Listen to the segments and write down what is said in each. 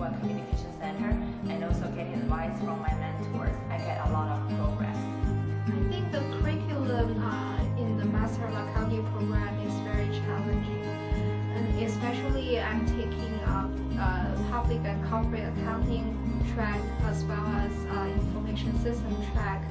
a communication center, and also getting advice from my mentors. I get a lot of progress. I think the curriculum in the Master of Accounting program is very challenging, and especially I'm taking public and corporate accounting track as well as information system track.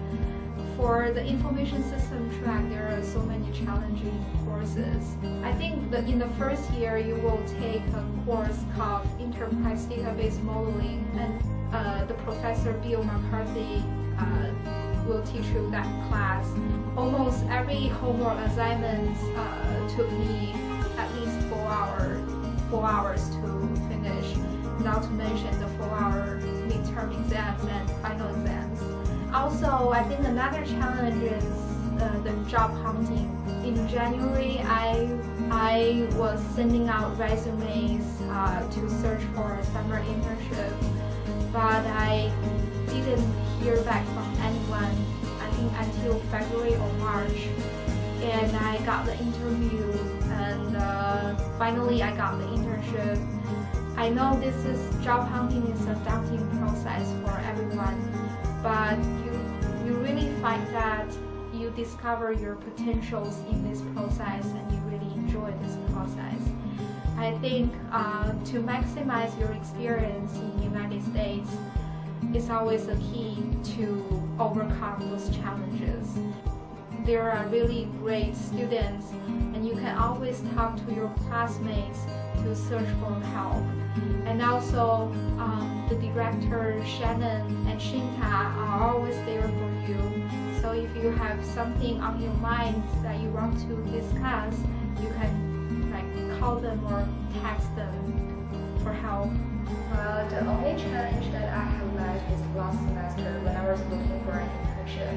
For the information system track, there are so many challenging courses. I think that in the first year, you will take a course called Enterprise Database Modeling, and the Professor Bill McCarthy will teach you that class. Almost every homework assignment took me at least 4 hours to finish, not to mention the 4-hour midterm exams and final exams. Also, I think another challenge is the job hunting. In January, I was sending out resumes to search for a summer internship, but I didn't hear back from anyone, I think until February or March. And I got the interview, and finally I got the internship. I know job hunting is a daunting process for everyone, but you really find that you discover your potentials in this process and you really enjoy this process. I think to maximize your experience in the United States is always a key to overcome those challenges. There are really great students, and you can always talk to your classmates to search for help. And also, the director Shannon and Shinta are always there for you. So if you have something on your mind that you want to discuss, you can call them or text them for help. The only challenge that I have met is last semester when I was looking for an internship.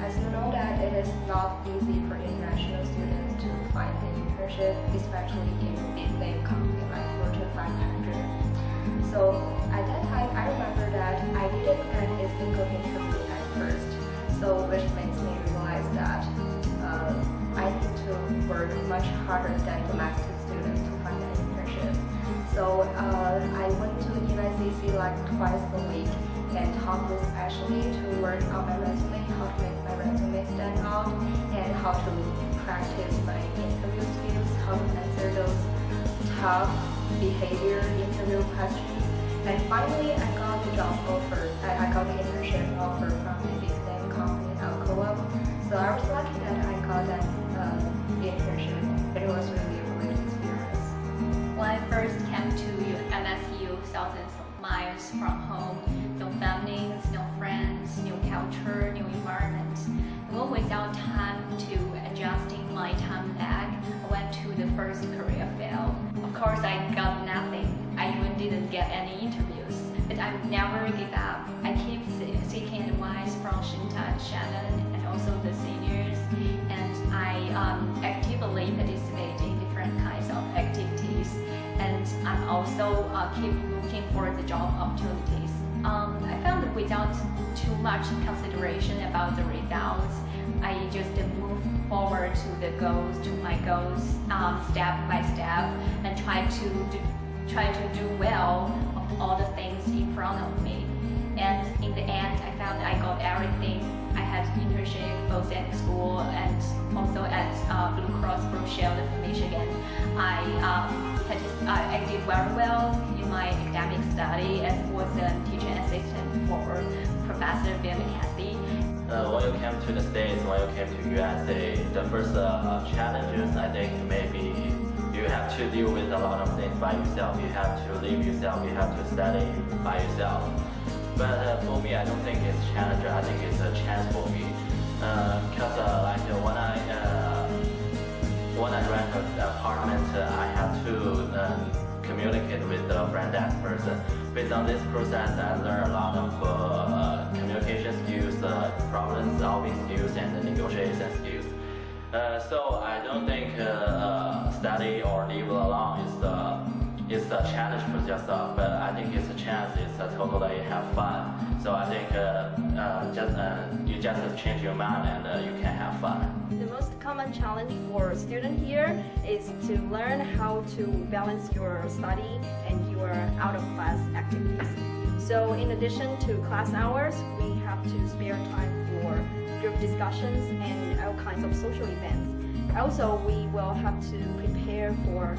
As you know that it is not easy for international students to find an internship, especially in a big name company like Fortune 500. So at that time, I remember that I didn't get a single interview at first. So which makes me realize that I need to work much harder than domestic students to find an internship. So I went to UICC like twice a week and talk with Ashley to work on my resume, how to make my resume stand out, and how to practice my interview skills, how to answer those tough behavior interview questions. And finally, I got the job offer. I got the internship offer from a big name company, Alcoa. So I was lucky that I got that internship. It was really a great experience. When I first came to MSU, thousands of miles from home, no families, no friends, new culture, new environment. And without time to adjusting my time back, I went to the first career fair. Of course, I got nothing. I even didn't get any interviews. But I never give up. I keep seeking advice from Shinta and Shannon and also the seniors. And I actively participate in different kinds of activities. And I'm also keep looking for the job opportunities. I found that without too much consideration about the results, I just move forward to my goals step by step and try to do well of all the things in front of me. And in the end, I found I got everything. I had internship both at school and also at Blue Cross Blue Shield of Michigan. I did very well in my academic study and was a teaching assistant for Professor Bill McCarthy. When you came to the States, when you came to USA, the first challenges, I think maybe you have to deal with a lot of things by yourself. You have to live yourself. You have to study by yourself. But for me, I don't think it's a challenge. I think it's a chance for me. Because when I rent an apartment, I have to communicate with the front desk person. Based on this process, I learned a lot of communication skills, problem-solving skills, and negotiation skills. So I don't think study or live alone is a challenge for yourself, but I think it's a chance. It's a totally have fun. So I think you just change your mind and you can have fun. The most common challenge for a student here is to learn how to balance your study and your your out-of-class activities. So in addition to class hours, we have to spare time for group discussions and all kinds of social events. Also, we will have to prepare for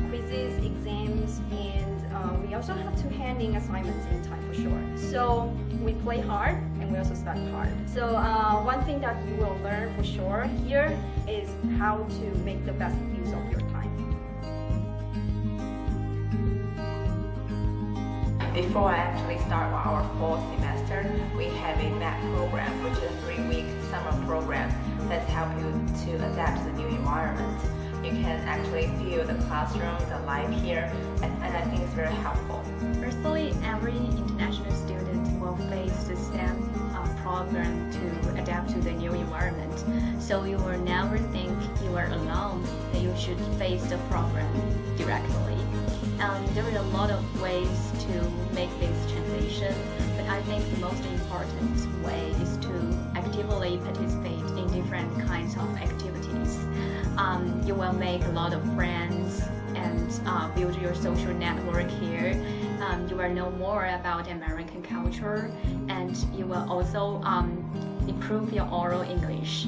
quizzes, exams, and we also have to hand in assignments in time for sure. So we play hard and we also study hard. So one thing that you will learn for sure here is how to make the best use of your time. Before I actually start our fall semester, we have a MAP program, which is a 3-week summer program that helps you to adapt to the new environment. You can actually feel the classroom, the life here, and I think it's very helpful. Firstly, every international student will face the same problem to adapt to the new environment. So you will never think you are alone, that you should face the problem directly. There are a lot of ways to make this transition, but I think the most important way is to actively participate in different kinds of activities. You will make a lot of friends and build your social network here. You will know more about American culture, and you will also improve your oral English.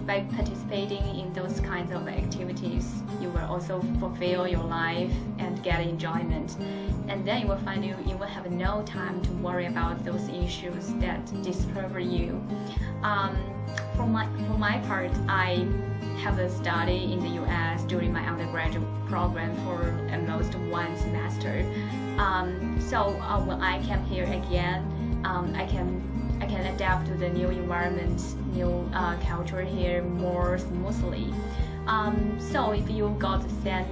By participating in those kinds of activities, you will also fulfill your life and get enjoyment. And then you will find you will have no time to worry about those issues that disturb you. For my part, I have studied in the US during my undergraduate program for almost 1 semester. So when I came here again, I can adapt to the new environment, new culture here more smoothly. So if you got the same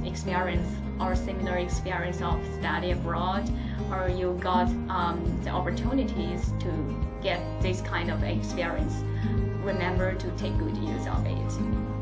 experience or similar experience of study abroad, or you got the opportunities to get this kind of experience, remember to take good use of it.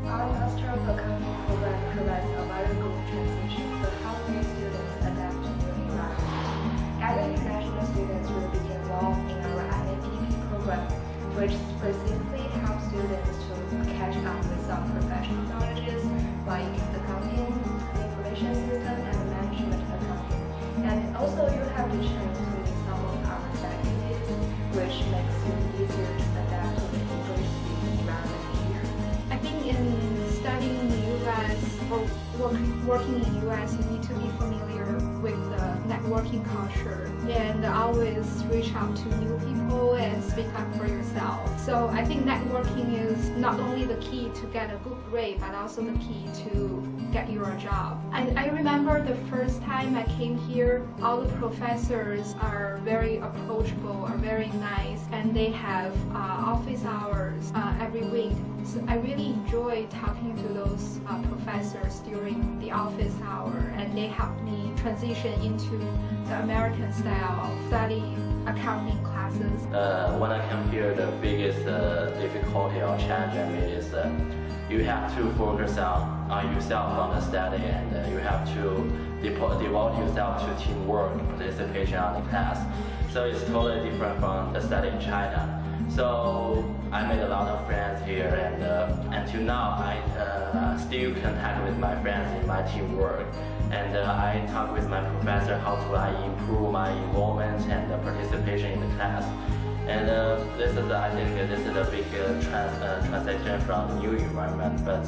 Our Master of Accounting program provides a very good transition to help new students adapt to new environment. Every international students will be involved in our MAPP program, which specifically helps students to catch up with some professional knowledges like accounting, information system, and management accounting. And also you have the chance to meet some of our executives, which makes it easier to adapt to the English-speaking environment here. I think in studying in the US or working in the US, you need to be familiar with the networking culture and always reach out to new people and speak up for yourself. So I think networking is not only the key to get a good grade, but also the key to get your job. I remember the first time I came here, all the professors are very approachable, are very nice, and they have office hours every week. So I really enjoy talking to those professors during the office hour, and they helped me transition into the American style of study accounting classes. When I come here, the biggest difficulty or challenge I mean is you have to focus on yourself on the study, and you have to devote yourself to teamwork, participation on the class. So it's totally different from the study in China. So I made a lot of friends here, and until now I still contact with my friends in my teamwork. And I talk with my professor how to improve my involvement and participation in the class. And I think this is a big transition from new environment. But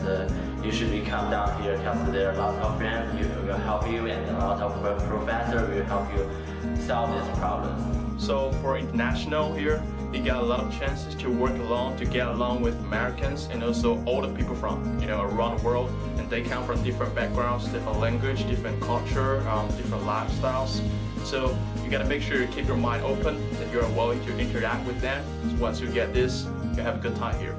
you should come down here because there are a lot of friends who will help you, and a lot of professors will help you solve these problems. So for international here, you get a lot of chances to work along, to get along with Americans and also all the people from around the world, and they come from different backgrounds, different language, different culture, different lifestyles. So you gotta make sure you keep your mind open, that you are willing to interact with them. So once you get this, you have a good time here.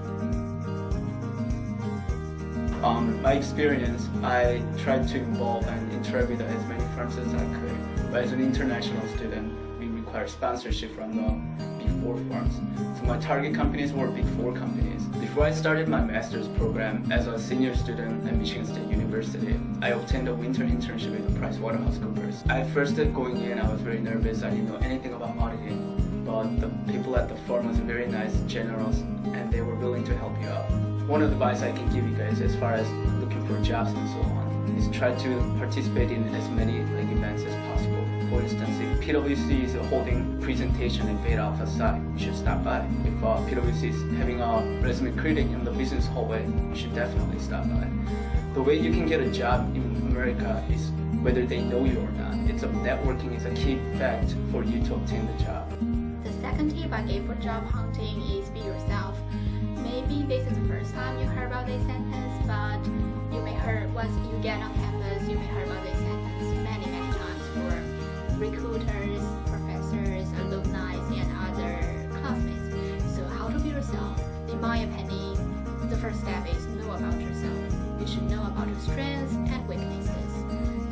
My experience, I tried to involve and interact with as many firms as I could. But as an international student, we require sponsorship from the Big 4 firms. So my target companies were Big 4 companies. Before I started my master's program as a senior student at Michigan State University, I obtained a winter internship with PricewaterhouseCoopers. At first going in, I was very nervous. I didn't know anything about auditing. But the people at the firm was very nice, generous, and they were willing to help you out. One advice I can give you guys as far as looking for jobs and so on is try to participate in as many PwC is holding presentation in Beta Alpha site, you should stop by. If PwC is having a resume critic in the business hallway, you should definitely stop by. The way you can get a job in America is whether they know you or not. Networking is a key fact for you to obtain the job. The second tip I gave for job hunting is be yourself. Maybe this is the first time you heard about this sentence, but you may heard once you get on campus, you may heard about this sentence many times for recruiters, professors, alumni, and other classmates. So how to be yourself? In my opinion, the first step is know about yourself. You should know about your strengths and weaknesses.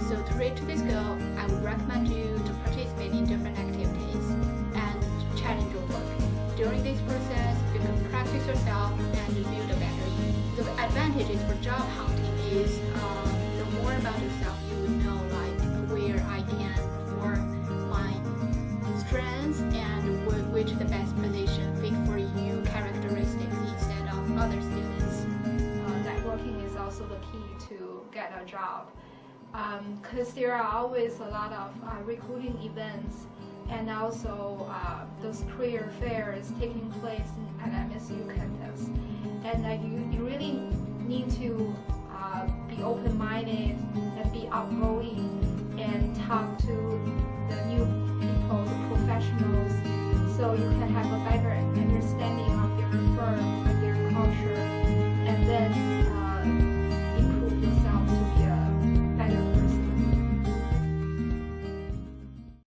So to reach this goal, I would recommend you to participate in different activities and challenge your work. During this process, you can practice yourself and build a better you. The advantages for job hunting is the more about yourself you would know, like where I can perform my strengths and which the best position fit for you characteristics instead of other students. Networking is also the key to get a job, because there are always a lot of recruiting events and also those career fairs taking place at MSU campus. And you really need to be open-minded and be outgoing and talk